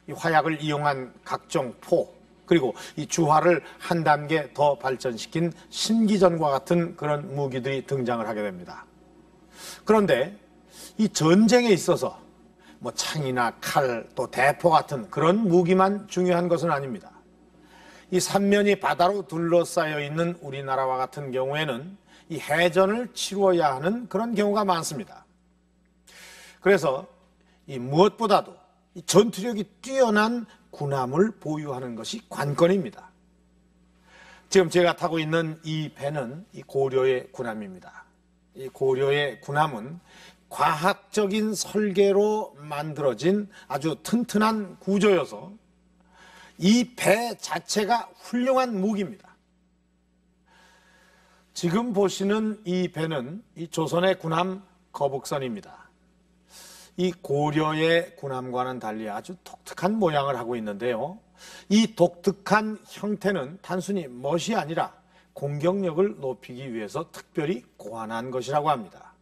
이 화약을 이용한 각종 포, 그리고 이 주화를 한 단계 더 발전시킨 신기전과 같은 그런 무기들이 등장을 하게 됩니다. 그런데 이 전쟁에 있어서 뭐 창이나 칼, 또 대포 같은 그런 무기만 중요한 것은 아닙니다. 이 삼면이 바다로 둘러싸여 있는 우리나라와 같은 경우에는 이 해전을 치루어야 하는 그런 경우가 많습니다. 그래서 이 무엇보다도 이 전투력이 뛰어난 군함을 보유하는 것이 관건입니다. 지금 제가 타고 있는 이 배는 이 고려의 군함입니다. 이 고려의 군함은 과학적인 설계로 만들어진 아주 튼튼한 구조여서 이 배 자체가 훌륭한 무기입니다. 지금 보시는 이 배는 이 조선의 군함 거북선입니다. 이 고려의 군함과는 달리 아주 독특한 모양을 하고 있는데요. 이 독특한 형태는 단순히 멋이 아니라 공격력을 높이기 위해서 특별히 고안한 것이라고 합니다.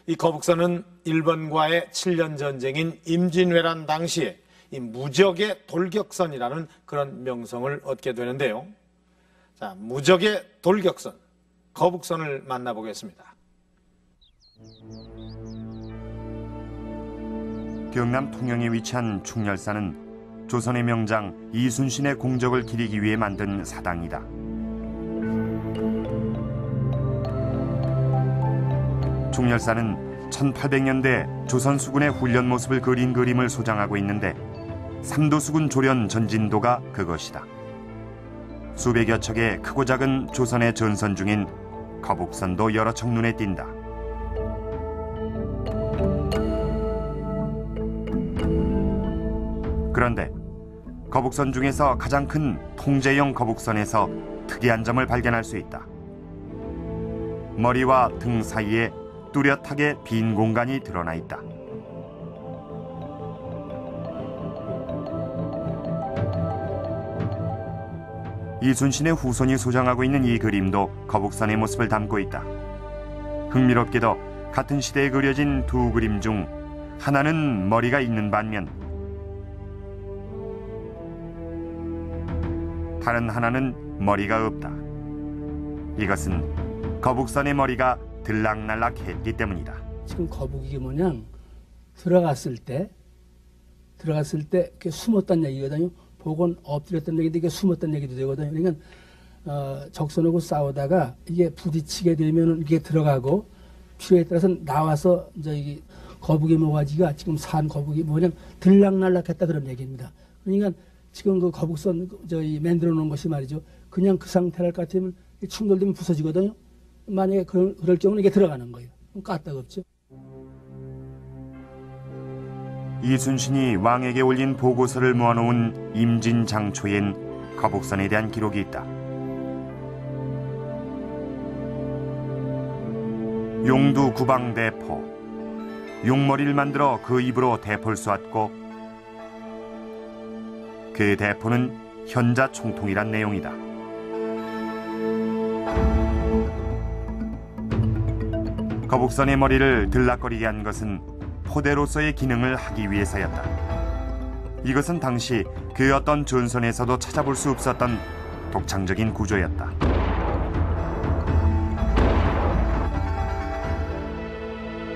이 거북선은 일본과의 7년 전쟁인 임진왜란 당시에 이 무적의 돌격선이라는 그런 명성을 얻게 되는데요. 자, 무적의 돌격선, 거북선을 만나보겠습니다. 경남 통영에 위치한 충렬사는 조선의 명장 이순신의 공적을 기리기 위해 만든 사당이다. 충렬사는 1800년대 조선 수군의 훈련 모습을 그린 그림을 소장하고 있는데 삼도 수군 조련 전진도가 그것이다. 수백여 척의 크고 작은 조선의 전선 중인 거북선도 여러 척 눈에 띈다. 그런데 거북선 중에서 가장 큰 통제형 거북선에서 특이한 점을 발견할 수 있다. 머리와 등 사이에 뚜렷하게 빈 공간이 드러나 있다. 이순신의 후손이 소장하고 있는 이 그림도 거북선의 모습을 담고 있다. 흥미롭게도 같은 시대에 그려진 두 그림 중 하나는 머리가 있는 반면 다른 하나는 머리가 없다. 이것은 거북선의 머리가 들락날락했기 때문이다. 지금 거북이 모양 들어갔을 때 이렇게 숨었다는 얘기거든요. 복은 엎드렸다는 얘기인데 이게 숨었다는 얘기도 되거든요. 그러니까 적선하고 싸우다가 이게 부딪히게 되면 이게 들어가고 필요에 따라서 나와서 이제 이 거북이 모가지가 지금 산 거북이 모양 들락날락했다 그런 얘기입니다. 그러니까 지금 그 거북선 저희 만들어 놓은 것이 말이죠. 그냥 그 상태랄 것 같으면 충돌되면 부서지거든요. 만약에 그럴 경우는 이게 들어가는 거예요. 그럼 까딱없죠. 이순신이 왕에게 올린 보고서를 모아놓은 임진장초엔 거북선에 대한 기록이 있다. 용두 구방대포, 용머리를 만들어 그 입으로 대포를 쏘았고 그 대포는 현자 총통이란 내용이다. 거북선의 머리를 들락거리게 한 것은 포대로서의 기능을 하기 위해서였다. 이것은 당시 그 어떤 전선에서도 찾아볼 수 없었던 독창적인 구조였다.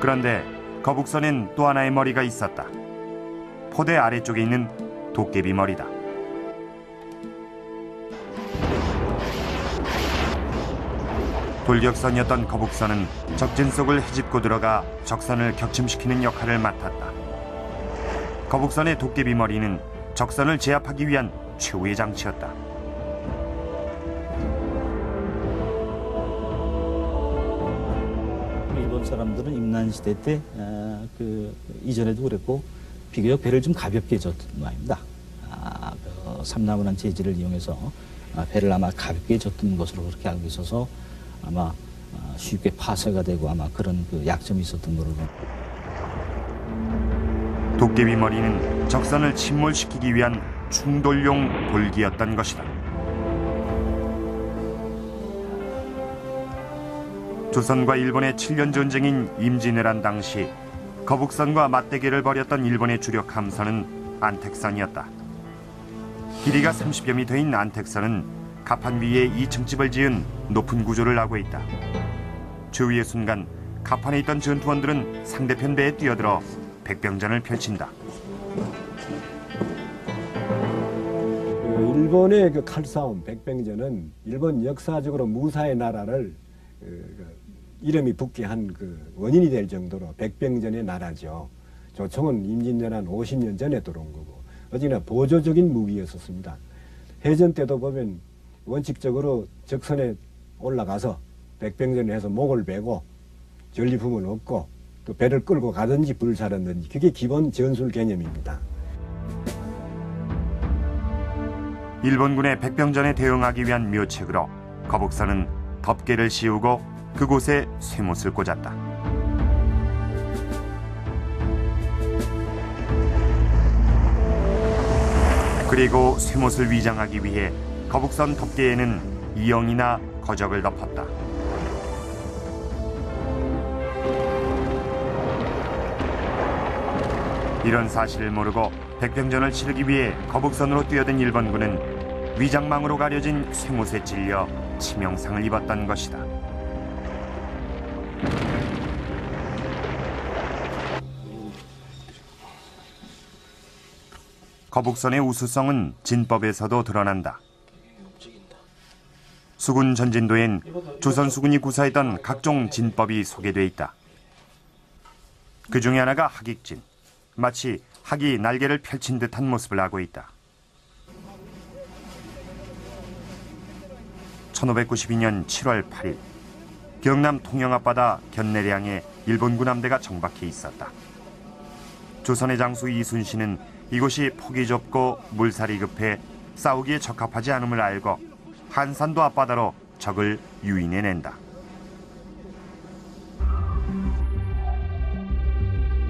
그런데 거북선엔 또 하나의 머리가 있었다. 포대 아래쪽에 있는 도깨비 머리다. 돌격선이었던 거북선은 적진 속을 헤집고 들어가 적선을 격침시키는 역할을 맡았다. 거북선의 도깨비 머리는 적선을 제압하기 위한 최후의 장치였다. 일본 사람들은 임난시대 때 이전에도 그랬고 비교적 배를 좀 가볍게 줬던 모양입니다. 삼나무란 재질을 이용해서 배를 아마 가볍게 줬던 것으로 그렇게 알고 있어서 아마 쉽게 파쇄가 되고 아마 그런 그 약점이 있었던 거로. 도깨비 머리는 적선을 침몰시키기 위한 충돌용 돌기였던 것이다. 조선과 일본의 7년 전쟁인 임진왜란 당시 거북선과 맞대결을 벌였던 일본의 주력 함선은 안택선이었다. 길이가 30여 미터인 안택선은 갑판 위에 2층 집을 지은 높은 구조를 하고 있다. 주위의 순간 갑판에 있던 전투원들은 상대편 배에 뛰어들어 백병전을 펼친다. 일본의 그 칼싸움 백병전은 일본 역사적으로 무사의 나라를 이름이 붙게 한 그 원인이 될 정도로 백병전의 나라죠. 조총은 임진년 한 50년 전에 들어온 거고 어찌나 보조적인 무기였었습니다. 해전 때도 보면 원칙적으로 적선에 올라가서 백병전을 해서 목을 베고 전리품을 얻고 또 배를 끌고 가든지 불사르든지 그게 기본 전술 개념입니다. 일본군의 백병전에 대응하기 위한 묘책으로 거북선은 덮개를 씌우고 그곳에 쇠못을 꽂았다. 그리고 쇠못을 위장하기 위해 거북선 덮개에는 이영이나 거적을 덮었다. 이런 사실을 모르고 백병전을 치르기 위해 거북선으로 뛰어든 일본군은 위장망으로 가려진 쇠못에 찔려 치명상을 입었던 것이다. 거북선의 우수성은 진법에서도 드러난다. 수군 전진도엔 조선 수군이 구사했던 각종 진법이 소개돼 있다. 그 중에 하나가 학익진. 마치 학이 날개를 펼친 듯한 모습을 하고 있다. 1592년 7월 8일 경남 통영 앞바다 견내량에 일본군 함대가 정박해 있었다. 조선의 장수 이순신은 이곳이 폭이 좁고 물살이 급해 싸우기에 적합하지 않음을 알고 한산도 앞바다로 적을 유인해낸다.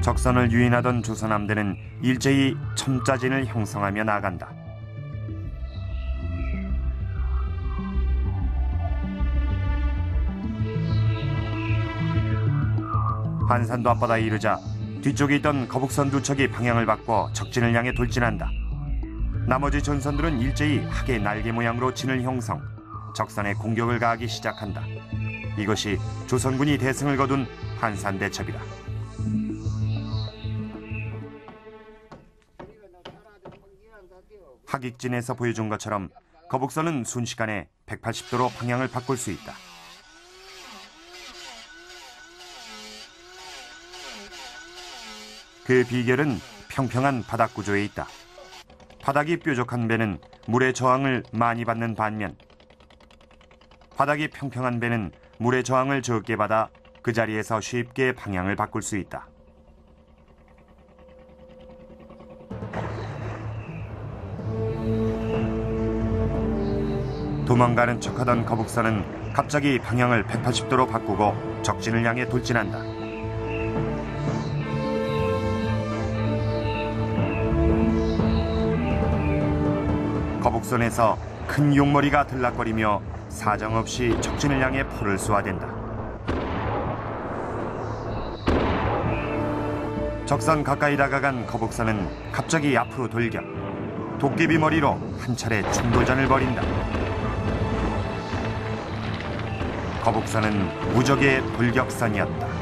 적선을 유인하던 조선 함대는 일제히 첨자진을 형성하며 나간다. 한산도 앞바다에 이르자 뒤쪽에 있던 거북선 두 척이 방향을 바꿔 적진을 향해 돌진한다. 나머지 전선들은 일제히 학의 날개 모양으로 진을 형성, 적선에 공격을 가하기 시작한다. 이것이 조선군이 대승을 거둔 한산대첩이다. 학익진에서 보여준 것처럼 거북선은 순식간에 180도로 방향을 바꿀 수 있다. 그 비결은 평평한 바닥 구조에 있다. 바닥이 뾰족한 배는 물의 저항을 많이 받는 반면 바닥이 평평한 배는 물의 저항을 적게 받아 그 자리에서 쉽게 방향을 바꿀 수 있다. 도망가는 척하던 거북선은 갑자기 방향을 180도로 바꾸고 적진을 향해 돌진한다. 거북선에서 큰 용머리가 들락거리며 사정없이 적진을 향해 포를 쏘아댄다. 적선 가까이 다가간 거북선은 갑자기 앞으로 돌격, 도깨비 머리로 한 차례 충돌전을 벌인다. 거북선은 무적의 돌격선이었다.